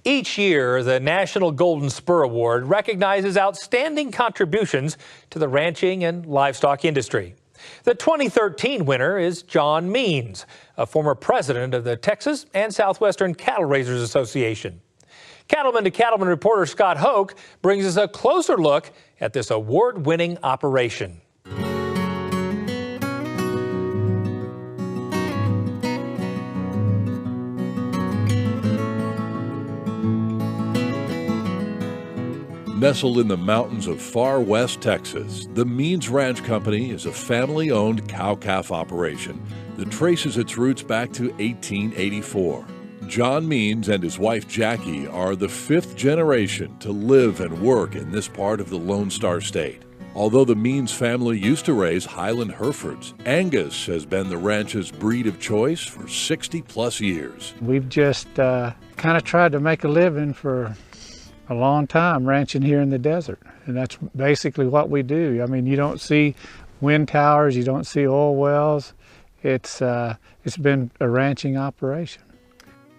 Each year, the National Golden Spur Award recognizes outstanding contributions to the ranching and livestock industry. The 2013 winner is John Means, a former president of the Texas and Southwestern Cattle Raisers Association. Cattleman to Cattleman reporter Scott Hoke brings us a closer look at this award-winning operation. Nestled in the mountains of far west Texas, the Means Ranch Company is a family-owned cow-calf operation that traces its roots back to 1884. John Means and his wife Jackie are the fifth generation to live and work in this part of the Lone Star State. Although the Means family used to raise Highland Herefords, Angus has been the ranch's breed of choice for 60-plus years. We've just kind of tried to make a living for a long time ranching here in the desert, and that's basically what we do. I mean, you don't see wind towers, you don't see oil wells. It's been a ranching operation.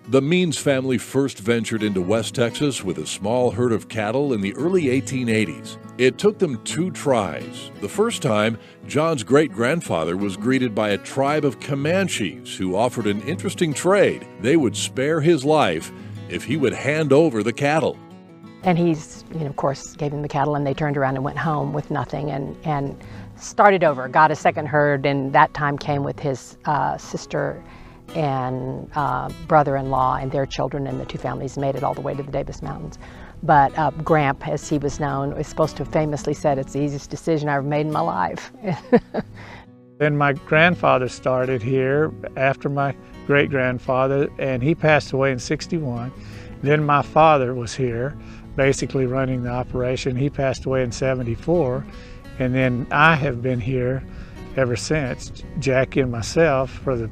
The Means family first ventured into West Texas with a small herd of cattle in the early 1880s. It took them 2 tries. The first time, John's great-grandfather was greeted by a tribe of Comanches who offered an interesting trade. They would spare his life if he would hand over the cattle. And he's, of course, gave them the cattle, and they turned around and went home with nothing and started over, got a second herd, and that time came with his sister and brother-in-law and their children, and the 2 families made it all the way to the Davis Mountains. But Gramp, as he was known, was supposed to have famously said, "It's the easiest decision I ever made in my life." Then my grandfather started here after my great-grandfather, and he passed away in '61. Then my father was here, basically running the operation. He passed away in '74, and then I have been here ever since, Jackie and myself, for the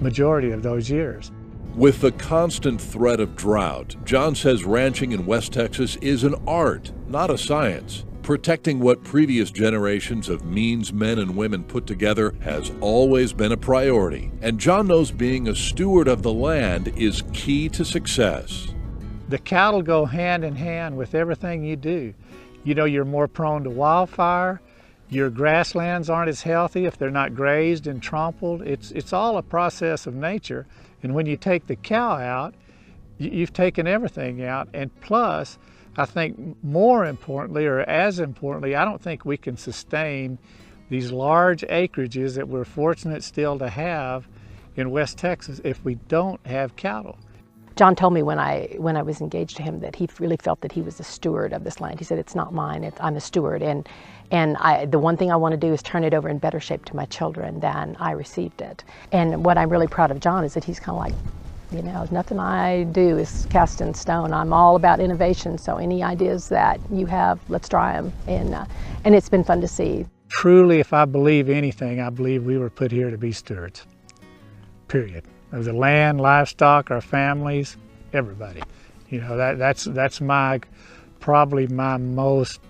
majority of those years. With the constant threat of drought, John says ranching in West Texas is an art, not a science. Protecting what previous generations of Means men and women put together has always been a priority, and John knows being a steward of the land is key to success. The cattle go hand in hand with everything you do. You know, you're more prone to wildfire. Your grasslands aren't as healthy if they're not grazed and trampled. It's all a process of nature. And when you take the cow out, you've taken everything out. And plus, I think more importantly, or as importantly, I don't think we can sustain these large acreages that we're fortunate still to have in West Texas if we don't have cattle. John told me when I was engaged to him that he really felt that he was a steward of this land. He said, "It's not mine, I'm a steward, and the one thing I want to do is turn it over in better shape to my children than I received it." And what I'm really proud of John is that he's kind of like, nothing I do is cast in stone. I'm all about innovation, so any ideas that you have, let's try them, and it's been fun to see. Truly, if I believe anything, I believe we were put here to be stewards, period. Of the land, livestock, our families, everybody. That's probably my most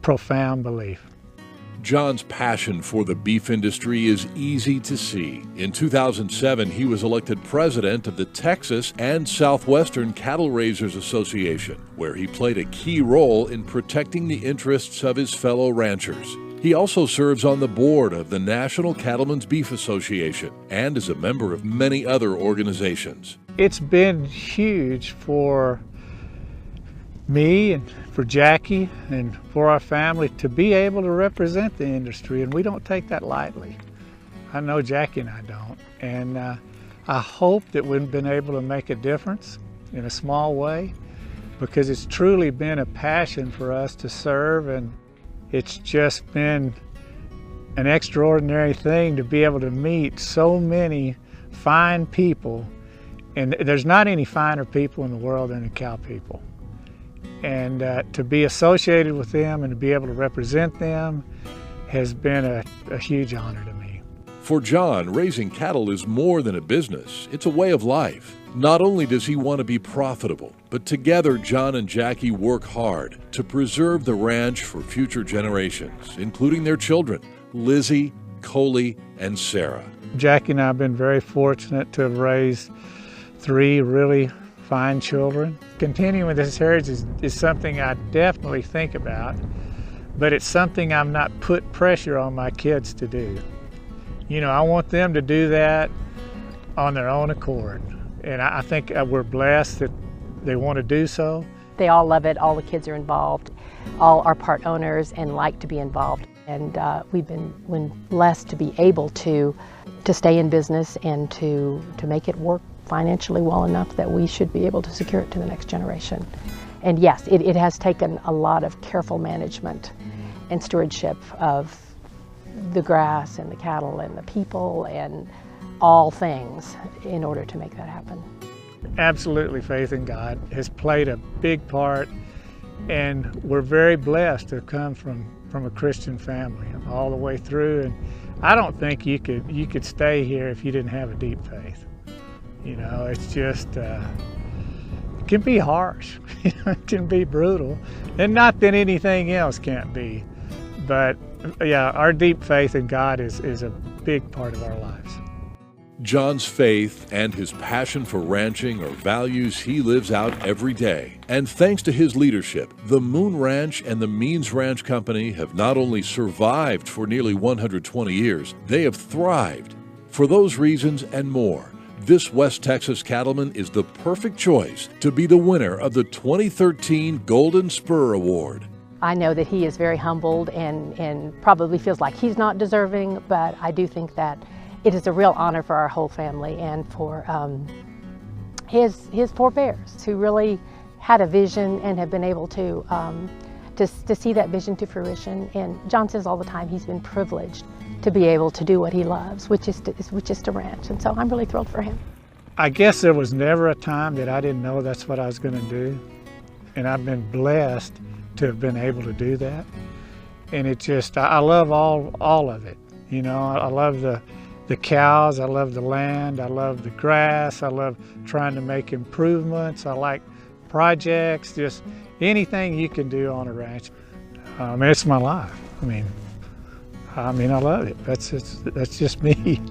profound belief. John's passion for the beef industry is easy to see. In 2007, he was elected president of the Texas and Southwestern Cattle Raisers Association, where he played a key role in protecting the interests of his fellow ranchers. He also serves on the board of the National Cattlemen's Beef Association and is a member of many other organizations. It's been huge for me and for Jackie and for our family to be able to represent the industry, and we don't take that lightly. I know Jackie and I don't, and I hope that we've been able to make a difference in a small way, because it's truly been a passion for us to serve, and it's just been an extraordinary thing to be able to meet so many fine people, and there's not any finer people in the world than the cow people. And to be associated with them and to be able to represent them has been a huge honor to me. For John, raising cattle is more than a business. It's a way of life. Not only does he want to be profitable, but together John and Jackie work hard to preserve the ranch for future generations, including their children, Lizzie, Coley, and Sarah. Jackie and I have been very fortunate to have raised 3 really fine children. Continuing with this heritage is something I definitely think about, but it's something I'm not put pressure on my kids to do. You know, I want them to do that on their own accord. And I think we're blessed that they want to do so. They all love it, all the kids are involved, all are part owners and like to be involved. And we've been blessed to be able to stay in business and to make it work financially well enough that we should be able to secure it to the next generation. And yes, it has taken a lot of careful management and stewardship of the grass and the cattle and the people and all things in order to make that happen. Absolutely, faith in God has played a big part, and we're very blessed to come from a Christian family all the way through. And I don't think you could stay here if you didn't have a deep faith. You know, it's just it can be harsh, it can be brutal, and not that anything else can't be. But yeah, our deep faith in God is a big part of our lives. John's faith and his passion for ranching are values he lives out every day. And thanks to his leadership, the Moon Ranch and the Means Ranch Company have not only survived for nearly 120 years, they have thrived. For those reasons and more, this West Texas cattleman is the perfect choice to be the winner of the 2013 Golden Spur Award. I know that he is very humbled and probably feels like he's not deserving, but I do think that it is a real honor for our whole family and for his forebears who really had a vision and have been able to see that vision to fruition. And John says all the time he's been privileged to be able to do what he loves, which is to ranch. And so I'm really thrilled for him. I guess there was never a time that I didn't know that's what I was going to do. And I've been blessed to have been able to do that. And it just, I love all of it. You know, I love the cows, I love the land, I love the grass, I love trying to make improvements, I like projects, just anything you can do on a ranch. It's my life. I mean, I love it. That's just me.